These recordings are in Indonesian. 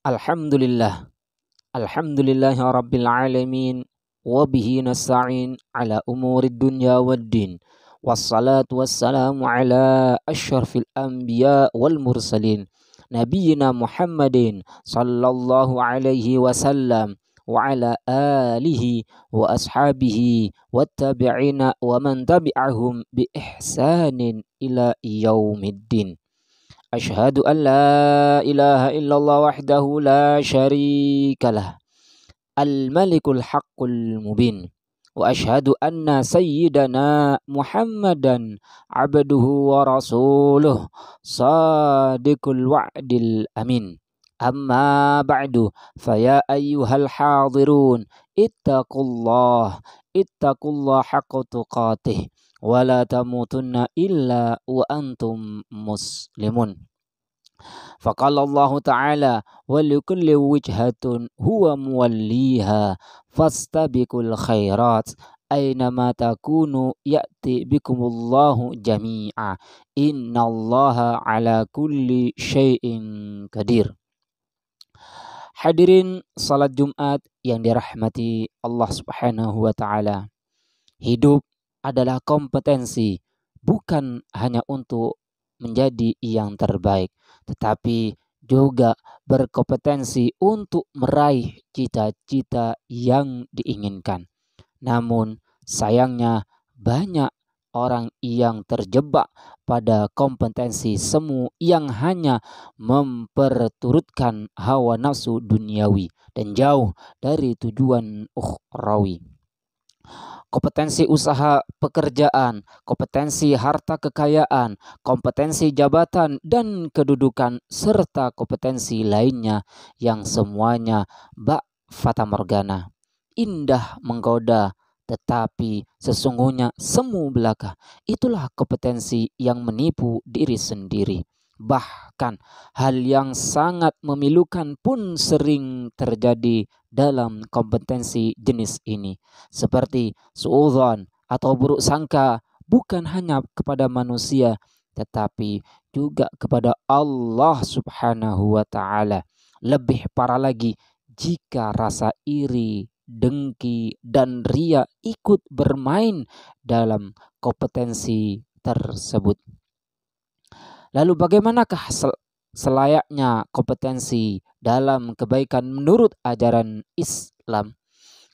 Alhamdulillah, alhamdulillahi rabbil alamin, wa bihi nasta'in ala umuri dunya waddin. Wassalatu wassalamu ala asyrafil anbiya wal mursalin. Nabiyyina Muhammadin sallallahu alaihi wasallam wa ala alihi wa ashabihi wattabi'ina wa man tabi'ahum bi ihsanin ila yaumiddin. Asyhadu an la ilaha illallah wahdahu la syarikalah al-malikul haqqul mubin. Wa asyhadu anna sayyidana Muhammadan abduhu wa rasuluh sadiqul wa'dil amin. Amma ba'du, faya ayyuhal hadirun, ittaqullah haqqa tuqatih wa la tamutunna illa wa antum muslimun. Faqala Allah Ta'ala wa likulli wijhatun huwa muwalliha fastabiqul khairat aynama takunu ya'ti bikumullahu jami'a innallaha ala kulli syai'in qadir. Hadirin salat Jumat yang dirahmati Allah Subhanahu wa taala. Hidup adalah kompetensi, bukan hanya untuk menjadi yang terbaik, tetapi juga berkompetensi untuk meraih cita-cita yang diinginkan. Namun sayangnya banyak orang yang terjebak pada kompetensi semu yang hanya memperturutkan hawa nafsu duniawi dan jauh dari tujuan ukhrawi. Kompetensi usaha pekerjaan, kompetensi harta kekayaan, kompetensi jabatan dan kedudukan, serta kompetensi lainnya yang semuanya bak fata morgana, indah menggoda, tetapi sesungguhnya semu belaka. Itulah kompetensi yang menipu diri sendiri. Bahkan hal yang sangat memilukan pun sering terjadi dalam kompetensi jenis ini, seperti suudzon atau buruk sangka, bukan hanya kepada manusia tetapi juga kepada Allah Subhanahu wa taala. Lebih parah lagi jika rasa iri, dengki dan ria ikut bermain dalam kompetensi tersebut. Lalu bagaimanakah selayaknya kompetensi dalam kebaikan menurut ajaran Islam?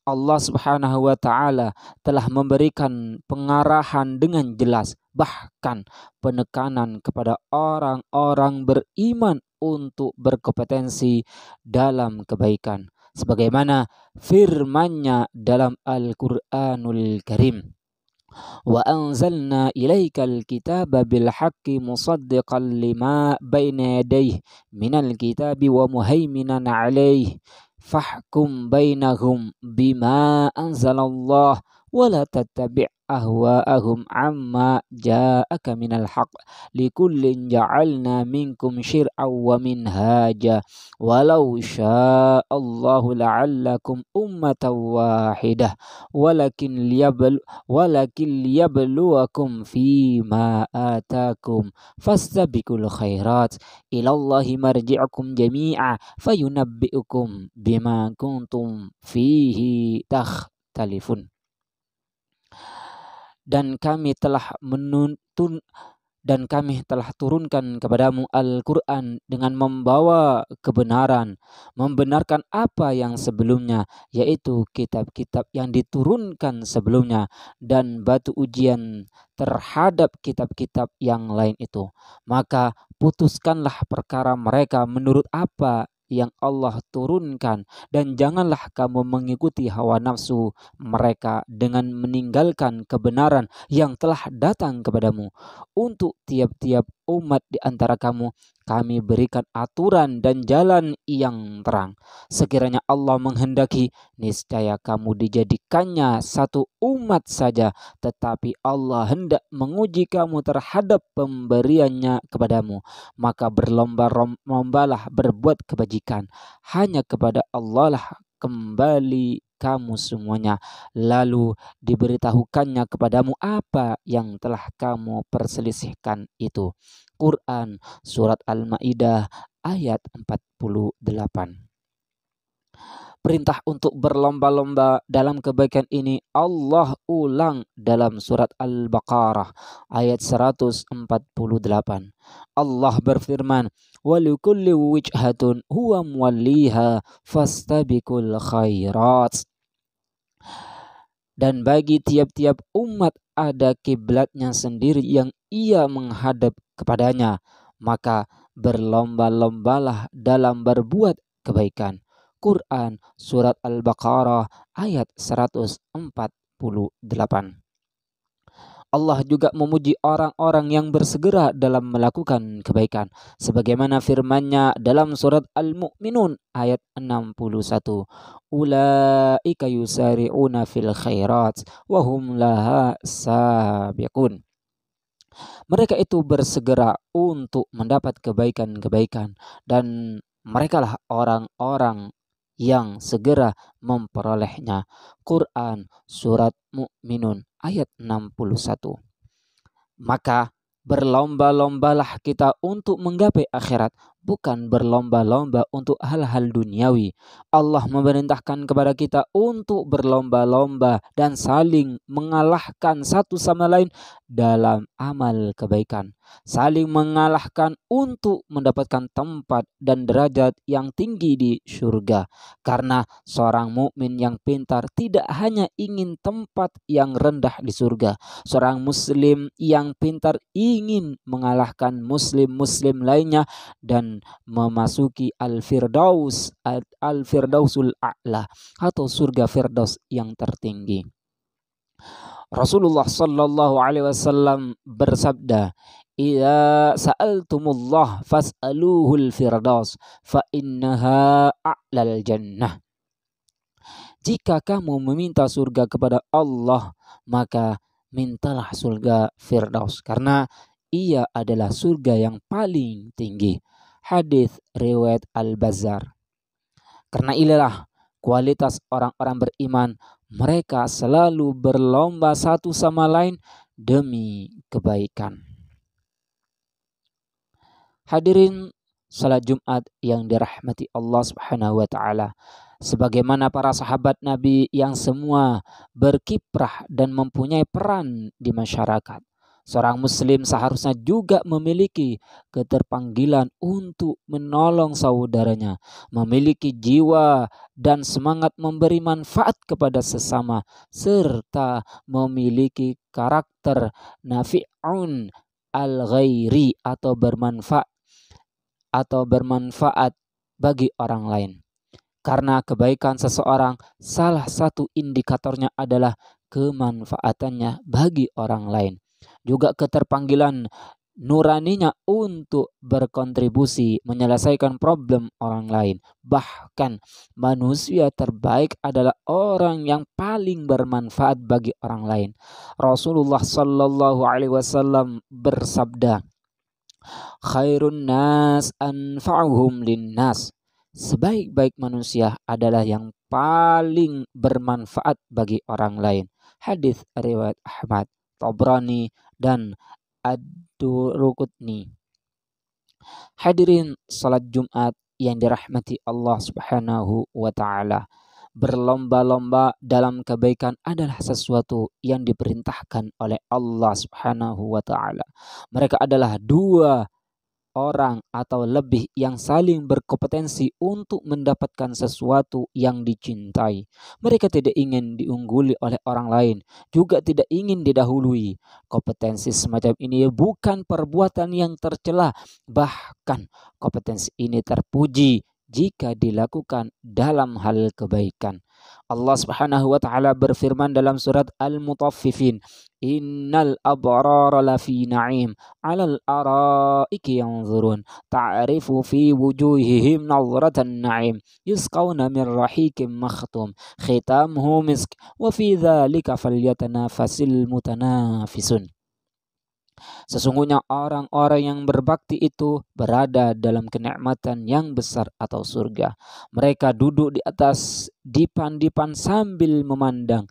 Allah Subhanahu wa taala telah memberikan pengarahan dengan jelas, bahkan penekanan kepada orang-orang beriman untuk berkompetensi dalam kebaikan. Sebagaimana firman-Nya dalam Al-Qur'anul Karim. Wa anzalna ilaikal kitaba bil haqqi musaddiqan lima baina yadayhi minal kitabi wa muhaiminan alaihi fahkum bainahum bima anzalallah wa la tattabi' ahwa'ahum amma ja'aka minal haqq likullin ja'alna minkum syir'aw wa minhaja walau sya'allahu la'allakum ummatan wahidah walakin liyabluwakum fima atakum fastabiqul khairat ilallahi marji'ukum jami'a fayunabbi'ukum bima kuntum fihi takhtalifun. Dan kami telah turunkan kepadamu Al-Quran dengan membawa kebenaran, membenarkan apa yang sebelumnya, yaitu kitab-kitab yang diturunkan sebelumnya, dan batu ujian terhadap kitab-kitab yang lain itu. Maka putuskanlah perkara mereka menurut apa yang Allah turunkan, dan janganlah kamu mengikuti hawa nafsu mereka dengan meninggalkan kebenaran yang telah datang kepadamu. Untuk tiap-tiap umat di antara kamu kami berikan aturan dan jalan yang terang. Sekiranya Allah menghendaki, niscaya kamu dijadikannya satu umat saja, tetapi Allah hendak menguji kamu terhadap pemberiannya kepadamu. Maka berlomba-lombalah berbuat kebajikan. Hanya kepada Allah lah kembali kamu semuanya, lalu diberitahukannya kepadamu apa yang telah kamu perselisihkan itu. Quran Surat Al-Ma'idah ayat 48. Perintah untuk berlomba-lomba dalam kebaikan ini Allah ulang dalam surat Al-Baqarah ayat 148. Allah berfirman, "Walikulli wijhatun huwa muwalliha fastabiqul khairat." Dan bagi tiap-tiap umat ada kiblatnya sendiri yang ia menghadap kepadanya, maka berlomba-lombalah dalam berbuat kebaikan. Quran Surat Al-Baqarah ayat 148. Allah juga memuji orang-orang yang bersegera dalam melakukan kebaikan, sebagaimana firman-Nya dalam surat Al-Mu'minun ayat 61. Ulaika yusari'una fil khairat wa hum laha sabiqun. Mereka itu bersegera untuk mendapat kebaikan-kebaikan, dan merekalah orang-orang yang segera memperolehnya. Quran Surat Mu'minun ayat 61. Maka berlomba-lombalah kita untuk menggapai akhirat, bukan berlomba-lomba untuk hal-hal duniawi. Allah memerintahkan kepada kita untuk berlomba-lomba dan saling mengalahkan satu sama lain dalam amal kebaikan. Saling mengalahkan untuk mendapatkan tempat dan derajat yang tinggi di surga. Karena seorang mukmin yang pintar tidak hanya ingin tempat yang rendah di surga. Seorang muslim yang pintar ingin mengalahkan muslim-muslim lainnya dan memasuki al-firdausul a'la atau surga firdaus yang tertinggi. Rasulullah sallallahu alaihi wasallam bersabda, "Idza sa'altumullah fas'aluhul firdaus fa innaha a'lal jannah." Jika kamu meminta surga kepada Allah, maka mintalah surga firdaus, karena ia adalah surga yang paling tinggi. Hadis riwayat Al-Bazzar. Karena inilah kualitas orang-orang beriman, mereka selalu berlomba satu sama lain demi kebaikan. Hadirin salat Jumat yang dirahmati Allah Subhanahu wa taala. Sebagaimana para sahabat Nabi yang semua berkiprah dan mempunyai peran di masyarakat, seorang muslim seharusnya juga memiliki keterpanggilan untuk menolong saudaranya, memiliki jiwa dan semangat memberi manfaat kepada sesama, serta memiliki karakter nafi'un al-ghairi atau bermanfaat bagi orang lain. Karena kebaikan seseorang, salah satu indikatornya adalah kemanfaatannya bagi orang lain. Juga keterpanggilan nuraninya untuk berkontribusi menyelesaikan problem orang lain. Bahkan manusia terbaik adalah orang yang paling bermanfaat bagi orang lain. Rasulullah sallallahu alaihi wasallam bersabda, "Khairun nas anfa'uhum linnas." Sebaik-baik manusia adalah yang paling bermanfaat bagi orang lain. Hadis riwayat Ahmad, Tabrani, dan Ad-Duruqutni. Hadirin salat Jumat yang dirahmati Allah Subhanahu wa taala. Berlomba-lomba dalam kebaikan adalah sesuatu yang diperintahkan oleh Allah Subhanahu wa taala. Mereka adalah dua orang atau lebih yang saling berkompetensi untuk mendapatkan sesuatu yang dicintai. Mereka tidak ingin diungguli oleh orang lain, juga tidak ingin didahului. Kompetensi semacam ini bukan perbuatan yang tercela, bahkan kompetensi ini terpuji jika dilakukan dalam hal kebaikan. Allah Subhanahu wa taala berfirman dalam surat Al-Mutaffifin, "Innal abrara lafi na'im 'alal araiki yanzurun ta'rifu fi wujuhihim nadratan na'im yusqawna min rahiqim makhtum khitamuhu misk wa fi dzalika falyatanafasil mutanafisun." Sesungguhnya orang-orang yang berbakti itu berada dalam kenikmatan yang besar atau surga. Mereka duduk di atas dipan-dipan sambil memandang.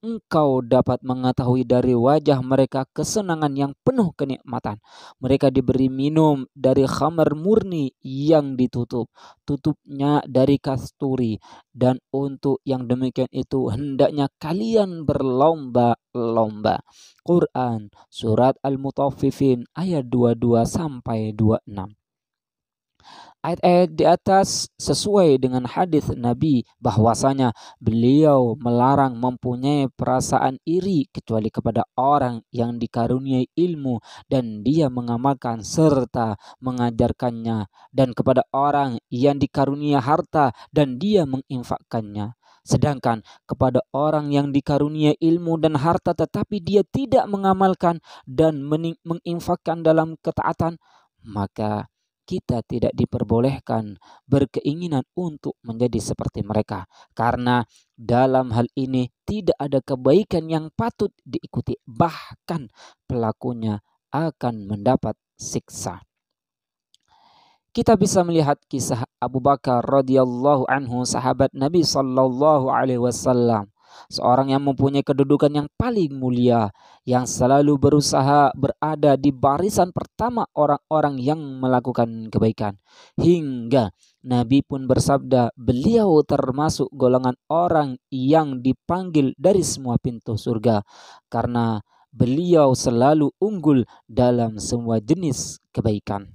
engkau dapat mengetahui dari wajah mereka kesenangan yang penuh kenikmatan. Mereka diberi minum dari khamar murni yang tutupnya dari kasturi, dan untuk yang demikian itu hendaknya kalian berlomba-lomba. Quran Surat Al-Mutaffifin ayat 22 sampai 26. Ayat-ayat di atas sesuai dengan hadis Nabi bahwasanya beliau melarang mempunyai perasaan iri kecuali kepada orang yang dikaruniai ilmu dan dia mengamalkan serta mengajarkannya, dan kepada orang yang dikarunia harta dan dia menginfakkannya. Sedangkan kepada orang yang dikarunia ilmu dan harta tetapi dia tidak mengamalkan dan menginfakkan dalam ketaatan, maka kita tidak diperbolehkan berkeinginan untuk menjadi seperti mereka, karena dalam hal ini tidak ada kebaikan yang patut diikuti, bahkan pelakunya akan mendapat siksa. Kita bisa melihat kisah Abu Bakar radhiyallahu anhu, sahabat Nabi sallallahu alaihi wasallam, seorang yang mempunyai kedudukan yang paling mulia, yang selalu berusaha berada di barisan pertama orang-orang yang melakukan kebaikan. Hingga Nabi pun bersabda, beliau termasuk golongan orang yang dipanggil dari semua pintu surga, karena beliau selalu unggul dalam semua jenis kebaikan.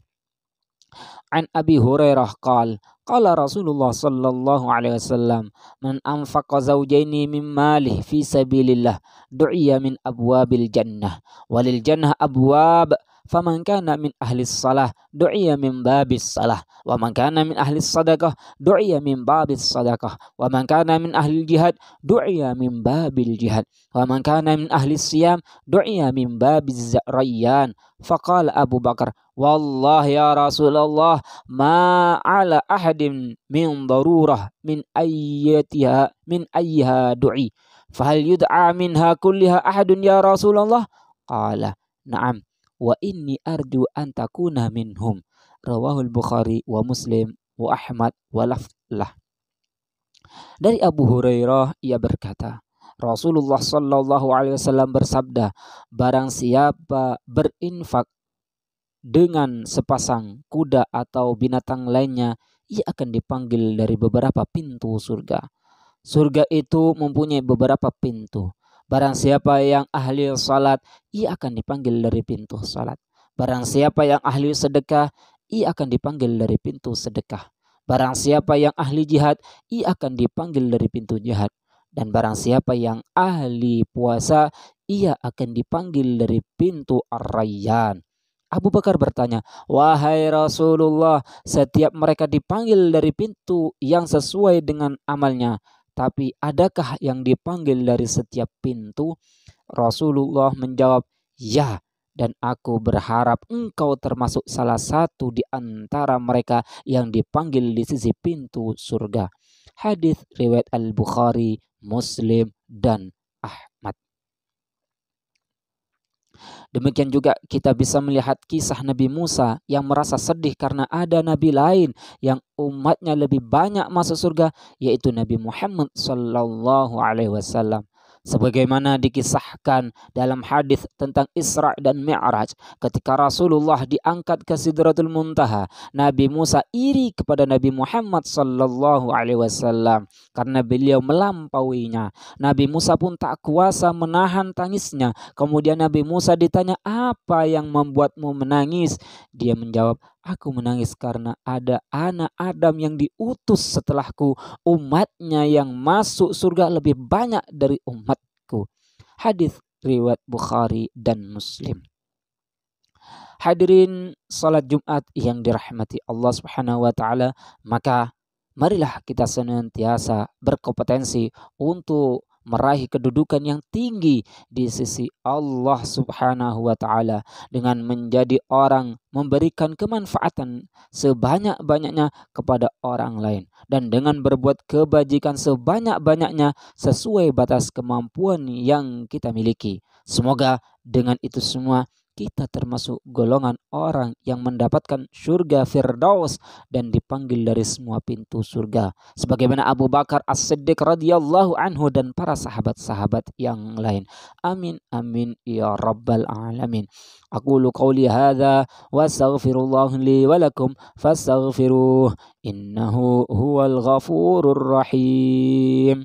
An Abi Hurairah qala Rasulullah sallallahu alaihi wasallam, man anfaqa zawjaini min malih fi sabilillah du'iya min abwabil jannah, walil jannah abwab, faman kana min ahli salah du'iya min babis salah, wa man kana min ahli sadaqah du'iya min babis sadaqah, wa man kana min ahli jihad du'iya min babil jihad, wa man kana min ahli siyam du'iya min babiz rayyan. Faqala Abu Bakar, wallah ya Rasulullah, ma ala ahadin min darurah min ayyiha du'i, fahal yud'a minha kulliha ahadun ya Rasulullah? Qala na'am, wa inni arju an takuna minhum. Rawahul Bukhari wa Muslim wa Ahmad wa laflah. Dari Abu Hurairah, ia berkata, Rasulullah sallallahu alaihi wasallam bersabda, barang siapa berinfak dengan sepasang kuda atau binatang lainnya, ia akan dipanggil dari beberapa pintu surga. Surga itu mempunyai beberapa pintu. Barang siapa yang ahli salat, ia akan dipanggil dari pintu salat. Barang siapa yang ahli sedekah, ia akan dipanggil dari pintu sedekah. Barang siapa yang ahli jihad, ia akan dipanggil dari pintu jihad. Dan barang siapa yang ahli puasa, ia akan dipanggil dari pintu Ar-Rayyan. Abu Bakar bertanya, wahai Rasulullah, setiap mereka dipanggil dari pintu yang sesuai dengan amalnya, tapi adakah yang dipanggil dari setiap pintu? Rasulullah menjawab, ya, dan aku berharap engkau termasuk salah satu di antara mereka yang dipanggil di sisi pintu surga. Hadis riwayat Al-Bukhari, Muslim, dan Ahmad. Demikian juga kita bisa melihat kisah Nabi Musa yang merasa sedih karena ada nabi lain yang umatnya lebih banyak masuk surga, yaitu Nabi Muhammad sallallahu alaihi wasallam. Sebagaimana dikisahkan dalam hadis tentang Isra dan Mi'raj, ketika Rasulullah diangkat ke Sidratul Muntaha, Nabi Musa iri kepada Nabi Muhammad sallallahu alaihi wasallam karena beliau melampauinya. Nabi Musa pun tak kuasa menahan tangisnya. Kemudian Nabi Musa ditanya, apa yang membuatmu menangis? Dia menjawab, aku menangis karena ada anak Adam yang diutus setelahku, umatnya yang masuk surga lebih banyak dari umatku. Hadis riwayat Bukhari dan Muslim. Hadirin salat Jumat yang dirahmati Allah Subhanahu wa taala, maka marilah kita senantiasa berkompetensi untuk meraih kedudukan yang tinggi di sisi Allah Subhanahu wa taala dengan menjadi orang memberikan kemanfaatan sebanyak-banyaknya kepada orang lain dan dengan berbuat kebajikan sebanyak-banyaknya sesuai batas kemampuan yang kita miliki. Semoga dengan itu semua kita termasuk golongan orang yang mendapatkan surga Firdaus dan dipanggil dari semua pintu surga sebagaimana Abu Bakar As-Siddiq radhiyallahu anhu dan para sahabat-sahabat yang lain. Amin amin ya rabbal alamin. Aqulu qawli hadza wa astaghfirullah li wa lakum fastaghfiruh innahu huwal ghafurur rahim.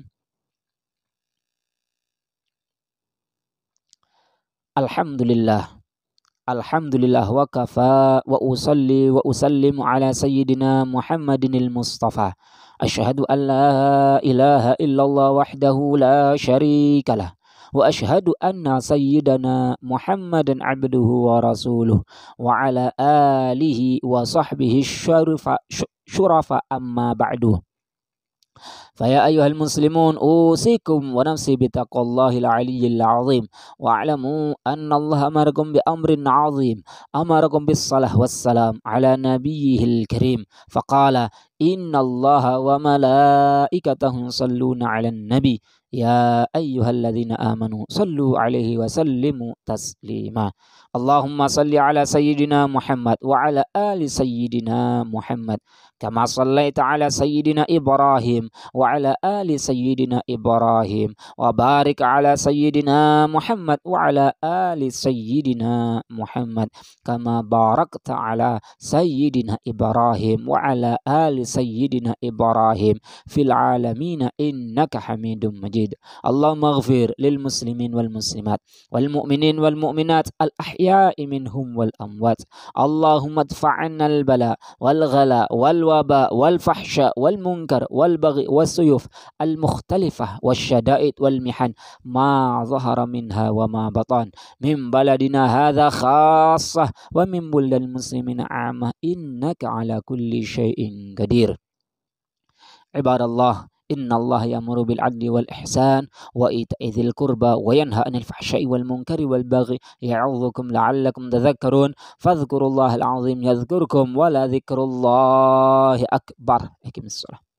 Alhamdulillah. Alhamdulillah wa kafa wa usalli wa usallimu ala sayyidina Muhammadinil Mustafa. Asyhadu an la ilaha illallah wahdahu la syarikalah. Wa asyhadu anna sayyidana Muhammadan abduhu wa rasuluh wa ala alihi wa sahbihi syurafa amma ba'du. فيا أيها المسلمون أوصيكم ونفسي بتقوى الله العلي العظيم واعلموا أن الله أمركم بأمر عظيم أمركم بالصلاة والسلام على نبيه الكريم فقال إن الله وملائكته يصلون على النبي يا أيها الذين آمنوا صلوا عليه وسلموا تسليما اللهم صل على سيدنا محمد وعلى آل سيدنا محمد كما صليت على سيدنا إبراهيم وعلى آل سيدنا إبراهيم وبارك على سيدنا محمد وعلى آل سيدنا محمد كما باركت على سيدنا إبراهيم وعلى آل سيدنا إبراهيم في العالمين إنك حميد مجيد اللهم اغفر للمسلمين والمسلمات والمؤمنين والمؤمنات الأحياء منهم والأموات اللهم ادفع عنا البلاء والغلاء والوباء والفحشاء والمنكر والبغي والسيوف المختلفة والشدائد والمحن ما ظهر منها وما بطن من بلدنا هذا خاصة ومن بلد المسلمين عامة إنك على كل شيء قدير عباد الله إن الله يأمر بالعدل والإحسان وإيتاء ذي القربى وينهى عن الفحشاء والمنكر والبغي يعظكم لعلكم تذكرون فاذكروا الله العظيم يذكركم ولذكر الله أكبر. أقم الصلاة.